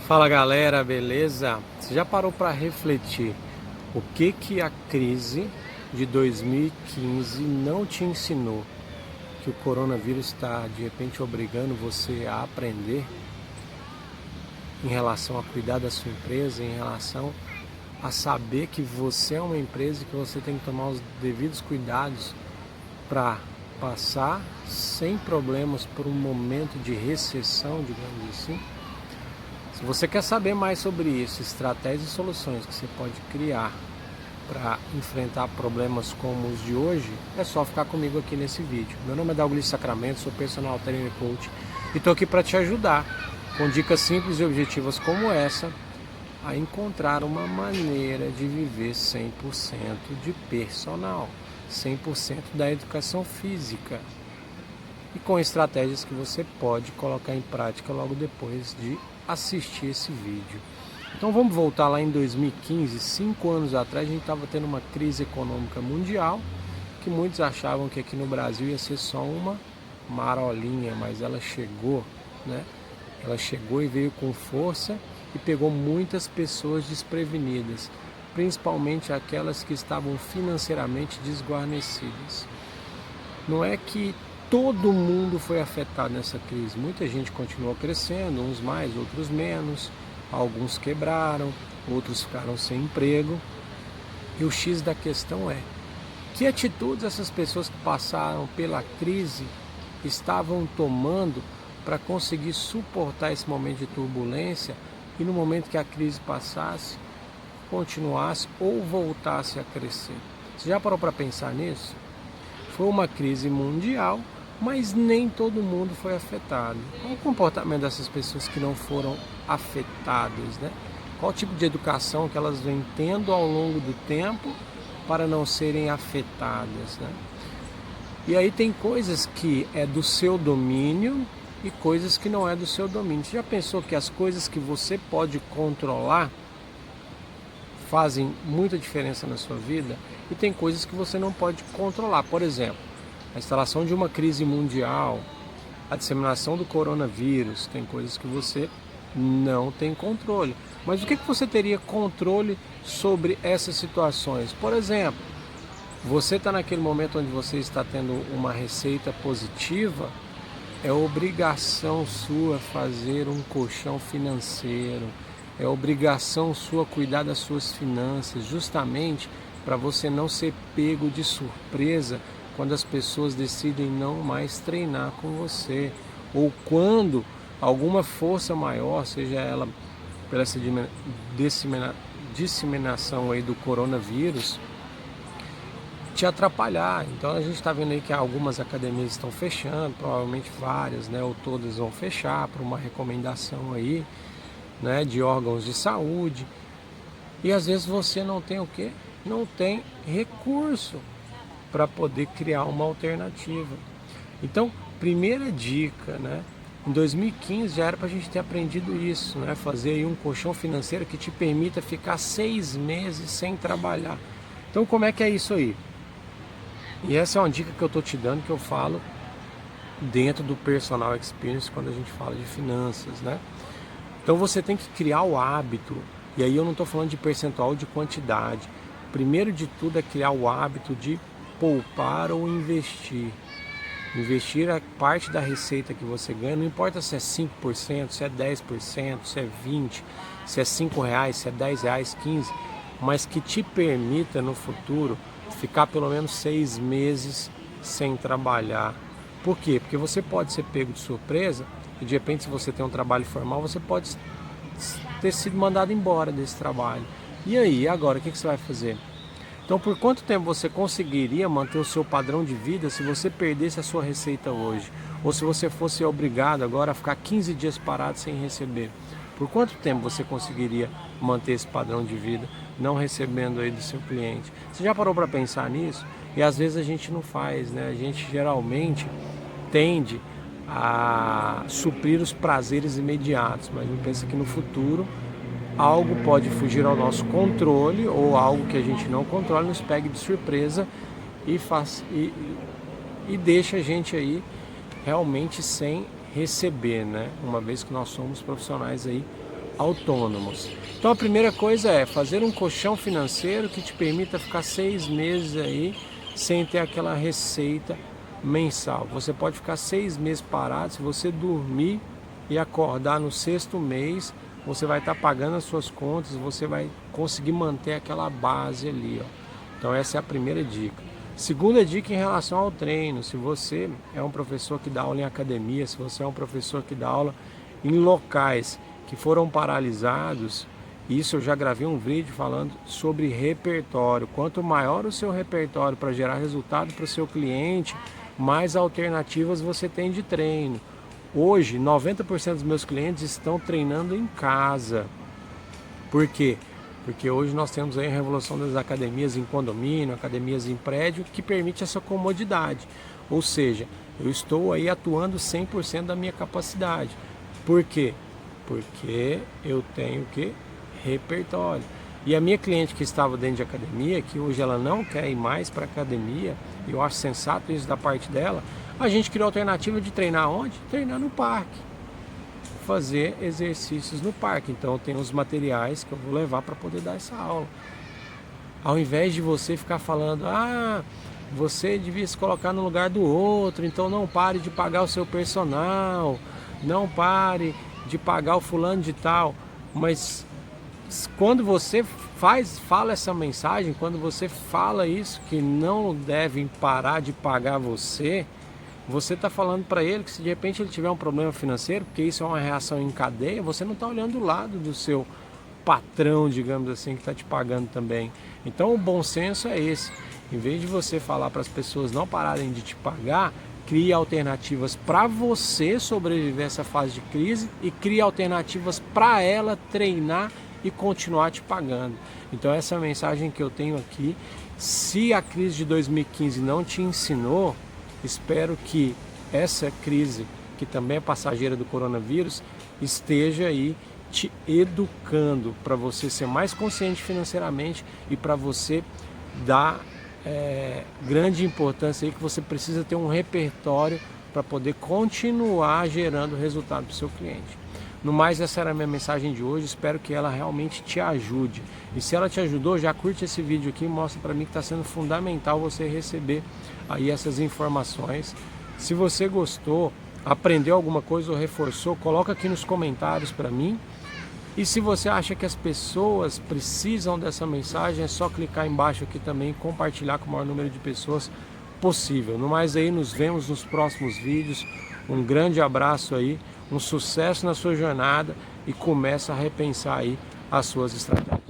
Fala galera, beleza? Você já parou para refletir o que a crise de 2015 não te ensinou? Que o coronavírus está de repente obrigando você a aprender em relação a cuidar da sua empresa, em relação a saber que você é uma empresa e que você tem que tomar os devidos cuidados para passar sem problemas por um momento de recessão, digamos assim. Se você quer saber mais sobre isso, estratégias e soluções que você pode criar para enfrentar problemas como os de hoje, é só ficar comigo aqui nesse vídeo. Meu nome é Douglas Sacramento, sou personal trainer coach e estou aqui para te ajudar com dicas simples e objetivas como essa a encontrar uma maneira de viver 100% de personal, 100% da educação física e com estratégias que você pode colocar em prática logo depois de assistir esse vídeo. Então vamos voltar lá em 2015, 5 anos atrás, a gente estava tendo uma crise econômica mundial, que muitos achavam que aqui no Brasil ia ser só uma marolinha, mas ela chegou, né? Ela chegou e veio com força e pegou muitas pessoas desprevenidas, principalmente aquelas que estavam financeiramente desguarnecidas. Não é que todo mundo foi afetado nessa crise. Muita gente continuou crescendo, uns mais, outros menos. Alguns quebraram, outros ficaram sem emprego. E o X da questão é: que atitudes essas pessoas que passaram pela crise estavam tomando para conseguir suportar esse momento de turbulência e no momento que a crise passasse, continuasse ou voltasse a crescer? Você já parou para pensar nisso? Foi uma crise mundial, mas nem todo mundo foi afetado. Qual o comportamento dessas pessoas que não foram afetadas, né? Qual o tipo de educação que elas vêm tendo ao longo do tempo para não serem afetadas, né? E aí tem coisas que é do seu domínio e coisas que não é do seu domínio. Você já pensou que as coisas que você pode controlar fazem muita diferença na sua vida? E tem coisas que você não pode controlar. Por exemplo, a instalação de uma crise mundial, a disseminação do coronavírus, tem coisas que você não tem controle. Mas o que você teria controle sobre essas situações? Por exemplo, você está naquele momento onde você está tendo uma receita positiva, é obrigação sua fazer um colchão financeiro, é obrigação sua cuidar das suas finanças, justamente para você não ser pego de surpresa quando as pessoas decidem não mais treinar com você, ou quando alguma força maior, seja ela pela essa disseminação aí do coronavírus, te atrapalhar. Então a gente está vendo aí que algumas academias estão fechando, provavelmente várias, né, ou todas vão fechar por uma recomendação aí, né, de órgãos de saúde. E às vezes você não tem o quê? Não tem recurso para poder criar uma alternativa. Então, primeira dica, né? Em 2015 já era para a gente ter aprendido isso, né? Fazer aí um colchão financeiro que te permita ficar 6 meses sem trabalhar. Então, como é que é isso aí? E essa é uma dica que eu estou te dando, que eu falo dentro do Personal Experience quando a gente fala de finanças, né? Então você tem que criar o hábito, e aí eu não estou falando de percentual ou de quantidade. Primeiro de tudo é criar o hábito de poupar ou investir. Investir a parte da receita que você ganha, não importa se é 5%, se é 10%, se é 20%, se é R$5, se é R$10, 15%, mas que te permita no futuro ficar pelo menos 6 meses sem trabalhar. Por quê? Porque você pode ser pego de surpresa e de repente, se você tem um trabalho formal, você pode ter sido mandado embora desse trabalho. E aí, agora, o que você vai fazer? Então, por quanto tempo você conseguiria manter o seu padrão de vida se você perdesse a sua receita hoje? Ou se você fosse obrigado agora a ficar 15 dias parado sem receber? Por quanto tempo você conseguiria manter esse padrão de vida não recebendo aí do seu cliente? Você já parou para pensar nisso? E às vezes a gente não faz, né? A gente geralmente tende a suprir os prazeres imediatos, mas não pensa que no futuro algo pode fugir ao nosso controle ou algo que a gente não controla nos pegue de surpresa e deixa a gente aí realmente sem receber, né? Uma vez que nós somos profissionais aí autônomos. Então a primeira coisa é fazer um colchão financeiro que te permita ficar 6 meses aí sem ter aquela receita mensal. Você pode ficar 6 meses parado, se você dormir e acordar no 6º mês, você vai estar pagando as suas contas, você vai conseguir manter aquela base ali, ó. Então essa é a primeira dica. Segunda dica em relação ao treino: se você é um professor que dá aula em academia, se você é um professor que dá aula em locais que foram paralisados, isso eu já gravei um vídeo falando sobre repertório. Quanto maior o seu repertório para gerar resultado para o seu cliente, mais alternativas você tem de treino. Hoje, 90% dos meus clientes estão treinando em casa. Por quê? Porque hoje nós temos aí a revolução das academias em condomínio, academias em prédio, que permite essa comodidade. Ou seja, eu estou aí atuando 100% da minha capacidade. Por quê? Porque eu tenho que repertório. E a minha cliente que estava dentro de academia, que hoje ela não quer ir mais para academia, eu acho sensato isso da parte dela, a gente criou a alternativa de treinar onde? Treinar no parque. Fazer exercícios no parque. Então eu tenho os materiais que eu vou levar para poder dar essa aula. Ao invés de você ficar falando, você devia se colocar no lugar do outro, então não pare de pagar o seu personal, não pare de pagar o fulano de tal. Mas quando você fala essa mensagem, quando você fala isso, que não devem parar de pagar você está falando para ele que se de repente ele tiver um problema financeiro, porque isso é uma reação em cadeia, você não está olhando o lado do seu patrão, digamos assim, que está te pagando também. Então o bom senso é esse: em vez de você falar para as pessoas não pararem de te pagar, crie alternativas para você sobreviver a essa fase de crise e crie alternativas para ela treinar e continuar te pagando. Então essa é a mensagem que eu tenho aqui. Se a crise de 2015 não te ensinou, espero que essa crise, que também é passageira do coronavírus, esteja aí te educando para você ser mais consciente financeiramente e para você dar grande importância aí, que você precisa ter um repertório para poder continuar gerando resultado para o seu cliente. No mais, essa era a minha mensagem de hoje. Espero que ela realmente te ajude. E se ela te ajudou, já curte esse vídeo aqui e mostra para mim que está sendo fundamental você receber aí essas informações. Se você gostou, aprendeu alguma coisa ou reforçou, coloca aqui nos comentários para mim. E se você acha que as pessoas precisam dessa mensagem, é só clicar embaixo aqui também e compartilhar com o maior número de pessoas possível. No mais aí, nos vemos nos próximos vídeos. Um grande abraço aí, um sucesso na sua jornada e começa a repensar aí as suas estratégias.